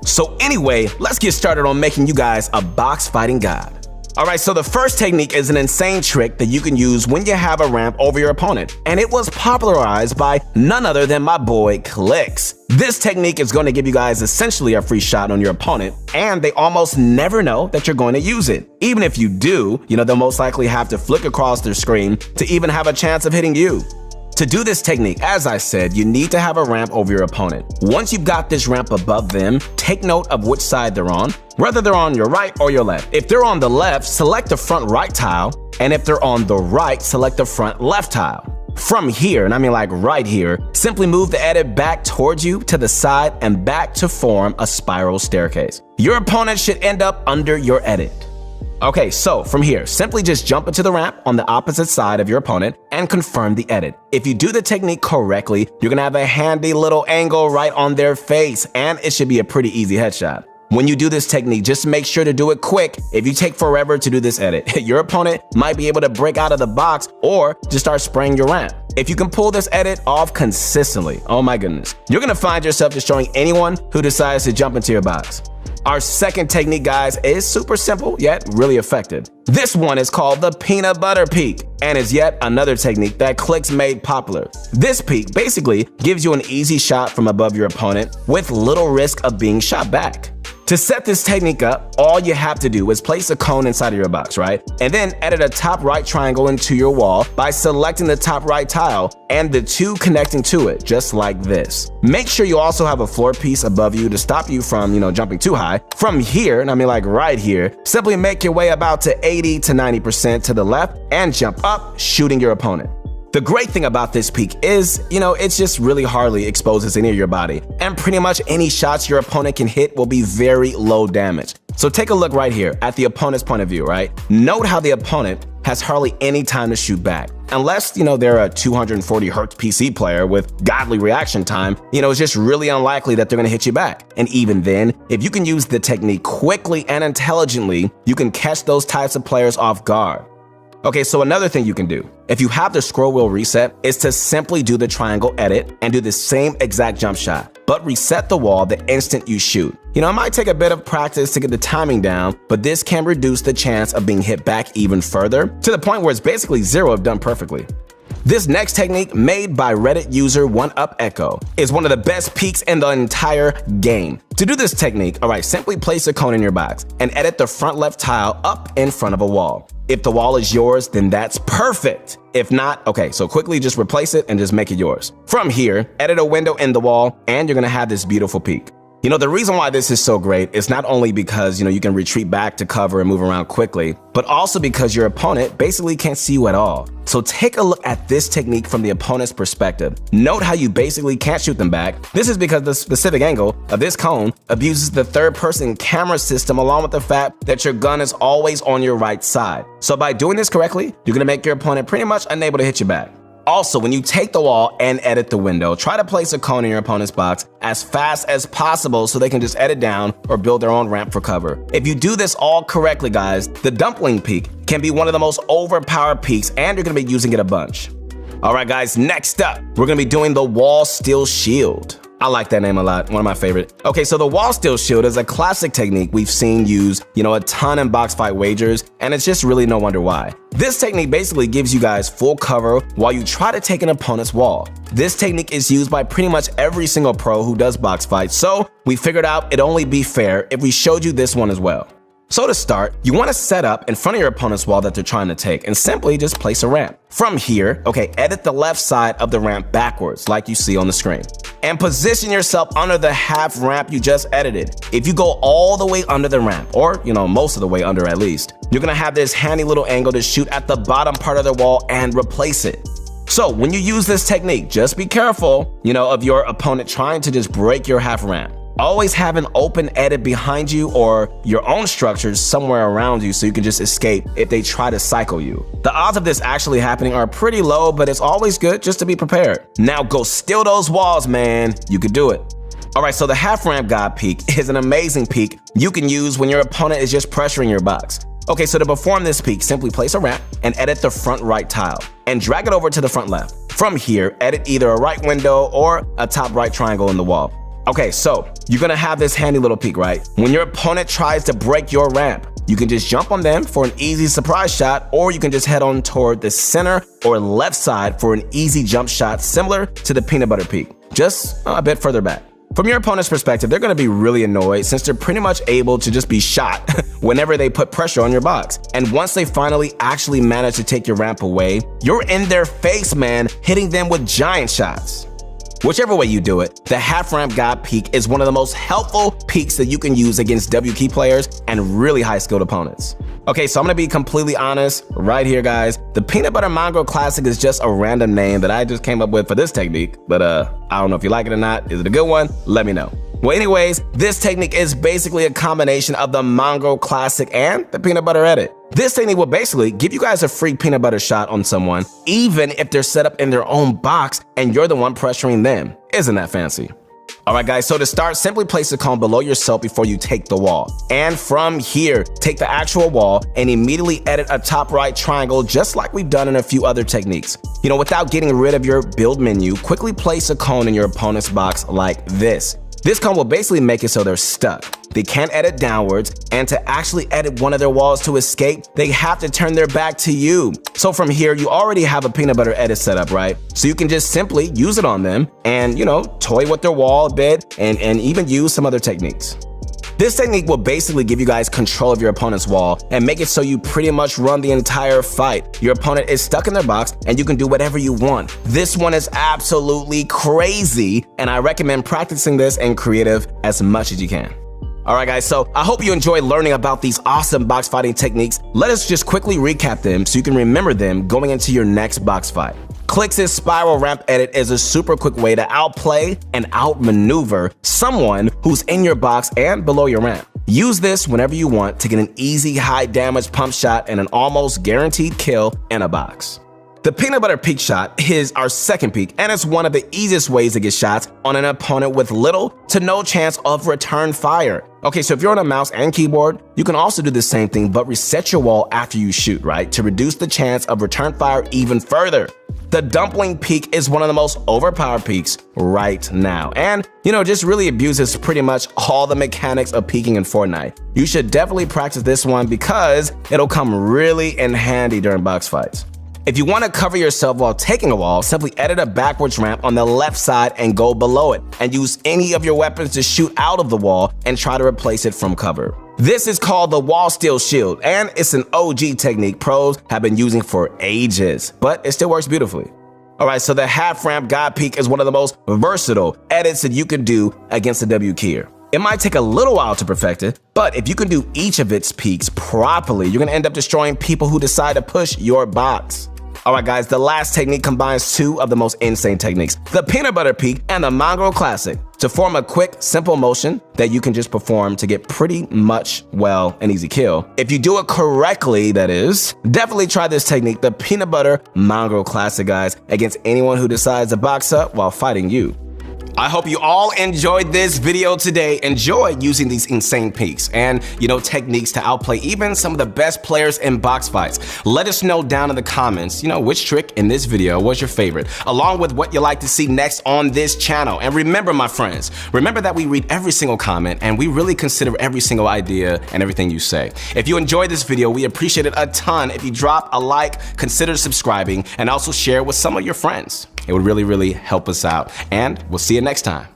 So anyway, let's get started on making you guys a box fighting god. Alright, so the first technique is an insane trick that you can use when you have a ramp over your opponent, and it was popularized by none other than my boy Clicks. This technique is going to give you guys essentially a free shot on your opponent, and they almost never know that you're going to use it. Even if you do, they'll most likely have to flick across their screen to even have a chance of hitting you. To do this technique, as I said, you need to have a ramp over your opponent. Once you've got this ramp above them, take note of which side they're on, whether they're on your right or your left. If they're on the left, select the front right tile, and if they're on the right, select the front left tile. From here, and I mean like right here, simply move the edit back towards you to the side and back to form a spiral staircase. Your opponent should end up under your edit. Okay, so from here, simply just jump into the ramp on the opposite side of your opponent and confirm the edit. If you do the technique correctly, you're gonna have a handy little angle right on their face, and it should be a pretty easy headshot. When you do this technique, just make sure to do it quick. If you take forever to do this edit, your opponent might be able to break out of the box or just start spraying your ramp. If you can pull this edit off consistently, oh my goodness, you're gonna find yourself destroying anyone who decides to jump into your box. Our second technique, guys, is super simple, yet really effective. This one is called the peanut butter peek, and is yet another technique that Clicks made popular. This peek basically gives you an easy shot from above your opponent with little risk of being shot back. To set this technique up, all you have to do is place a cone inside of your box, right? And then edit a top right triangle into your wall by selecting the top right tile and the two connecting to it, just like this. Make sure you also have a floor piece above you to stop you from, jumping too high. From here, and I mean like right here, simply make your way about to 80 to 90% to the left and jump up, shooting your opponent. The great thing about this peek is, it just really hardly exposes any of your body, and pretty much any shots your opponent can hit will be very low damage. So take a look right here at the opponent's point of view, right? Note how the opponent has hardly any time to shoot back. Unless, they're a 240 hertz PC player with godly reaction time, it's just really unlikely that they're gonna hit you back. And even then, if you can use the technique quickly and intelligently, you can catch those types of players off guard. Okay, so another thing you can do, if you have the scroll wheel reset, is to simply do the triangle edit and do the same exact jump shot, but reset the wall the instant you shoot. It might take a bit of practice to get the timing down, but this can reduce the chance of being hit back even further, to the point where it's basically zero if done perfectly. This next technique, made by Reddit user 1UpEcho, is one of the best peeks in the entire game. To do this technique, simply place a cone in your box and edit the front left tile up in front of a wall. If the wall is yours, then that's perfect. If not, so quickly just replace it and just make it yours. From here, edit a window in the wall and you're gonna have this beautiful peek. The reason why this is so great is not only because, you can retreat back to cover and move around quickly, but also because your opponent basically can't see you at all. So take a look at this technique from the opponent's perspective. Note how you basically can't shoot them back. This is because the specific angle of this cone abuses the third-person camera system, along with the fact that your gun is always on your right side. So by doing this correctly, you're gonna make your opponent pretty much unable to hit you back. Also, when you take the wall and edit the window, try to place a cone in your opponent's box as fast as possible so they can just edit down or build their own ramp for cover. If you do this all correctly, guys, the dumpling peek can be one of the most overpowered peeks, and you're gonna be using it a bunch. All right, guys, next up, we're gonna be doing the wall steal shield. I like that name a lot, one of my favorite. Okay, so the wall steal shield is a classic technique we've seen used, a ton in box fight wagers, and it's just really no wonder why. This technique basically gives you guys full cover while you try to take an opponent's wall. This technique is used by pretty much every single pro who does box fights, so we figured out it'd only be fair if we showed you this one as well. So to start, you want to set up in front of your opponent's wall that they're trying to take and simply just place a ramp. From here, edit the left side of the ramp backwards like you see on the screen. And position yourself under the half ramp you just edited. If you go all the way under the ramp, or most of the way under at least, you're gonna have this handy little angle to shoot at the bottom part of the wall and replace it. So when you use this technique, just be careful, of your opponent trying to just break your half ramp. Always have an open edit behind you or your own structures somewhere around you so you can just escape if they try to cycle you. The odds of this actually happening are pretty low, but it's always good just to be prepared. Now go steal those walls, man. You could do it. Alright, so the half ramp god peek is an amazing peek you can use when your opponent is just pressuring your box. Okay, so to perform this peek, simply place a ramp and edit the front right tile and drag it over to the front left. From here, edit either a right window or a top right triangle in the wall. Okay, so you're gonna have this handy little peek, right? When your opponent tries to break your ramp, you can just jump on them for an easy surprise shot, or you can just head on toward the center or left side for an easy jump shot similar to the peanut butter peek, just a bit further back. From your opponent's perspective, they're gonna be really annoyed since they're pretty much able to just be shot whenever they put pressure on your box. And once they finally actually manage to take your ramp away, you're in their face, man, hitting them with giant shots. Whichever way you do it, the half ramp god peek is one of the most helpful peeks that you can use against W key players and really high skilled opponents. Okay, so I'm gonna be completely honest right here, guys. The Peanut Butter Mango Classic is just a random name that I just came up with for this technique, but I don't know if you like it or not. Is it a good one? Let me know. Well, anyways, this technique is basically a combination of the Mango Classic and the Peanut Butter Edit. This technique will basically give you guys a free peanut butter shot on someone, even if they're set up in their own box and you're the one pressuring them. Isn't that fancy? Alright guys, so to start, simply place the cone below yourself before you take the wall. And from here, take the actual wall and immediately edit a top right triangle just like we've done in a few other techniques. You know, without getting rid of your build menu, quickly place a cone in your opponent's box like this. This cone will basically make it so they're stuck. They can't edit downwards, and to actually edit one of their walls to escape, they have to turn their back to you. So from here, you already have a peanut butter edit set up, right? So you can just simply use it on them and, you know, toy with their wall a bit and even use some other techniques. This technique will basically give you guys control of your opponent's wall and make it so you pretty much run the entire fight. Your opponent is stuck in their box and you can do whatever you want. This one is absolutely crazy, and I recommend practicing this in creative as much as you can. Alright guys, so I hope you enjoyed learning about these awesome box fighting techniques. Let us just quickly recap them so you can remember them going into your next box fight. Clix's spiral ramp edit is a super quick way to outplay and outmaneuver someone who's in your box and below your ramp. Use this whenever you want to get an easy high damage pump shot and an almost guaranteed kill in a box. The peanut butter peek shot is our second peek, and it's one of the easiest ways to get shots on an opponent with little to no chance of return fire. Okay, so if you're on a mouse and keyboard, you can also do the same thing, but reset your wall after you shoot, right? To reduce the chance of return fire even further. The dumpling peek is one of the most overpowered peeks right now, and, you know, just really abuses pretty much all the mechanics of peeking in Fortnite. You should definitely practice this one because it'll come really in handy during box fights. If you want to cover yourself while taking a wall, simply edit a backwards ramp on the left side and go below it, and use any of your weapons to shoot out of the wall and try to replace it from cover. This is called the wall steal shield, and it's an OG technique pros have been using for ages, but it still works beautifully. Alright, so the half ramp god peek is one of the most versatile edits that you can do against the W keyer. It might take a little while to perfect it, but if you can do each of its peaks properly, you're gonna end up destroying people who decide to push your box. Alright guys, the last technique combines two of the most insane techniques, the peanut butter peek and the Mango Classic, to form a quick, simple motion that you can just perform to get pretty much, well, an easy kill. If you do it correctly, that is, definitely try this technique, the peanut butter Mango Classic, guys, against anyone who decides to box up while fighting you. I hope you all enjoyed this video today. Enjoy using these insane peeks and, you know, techniques to outplay even some of the best players in box fights. Let us know down in the comments, you know, which trick in this video was your favorite, along with what you'd like to see next on this channel. And remember, my friends, remember that we read every single comment and we really consider every single idea and everything you say. If you enjoyed this video, we appreciate it a ton if you drop a like, consider subscribing, and also share with some of your friends. It would really, really help us out. And we'll see you next time.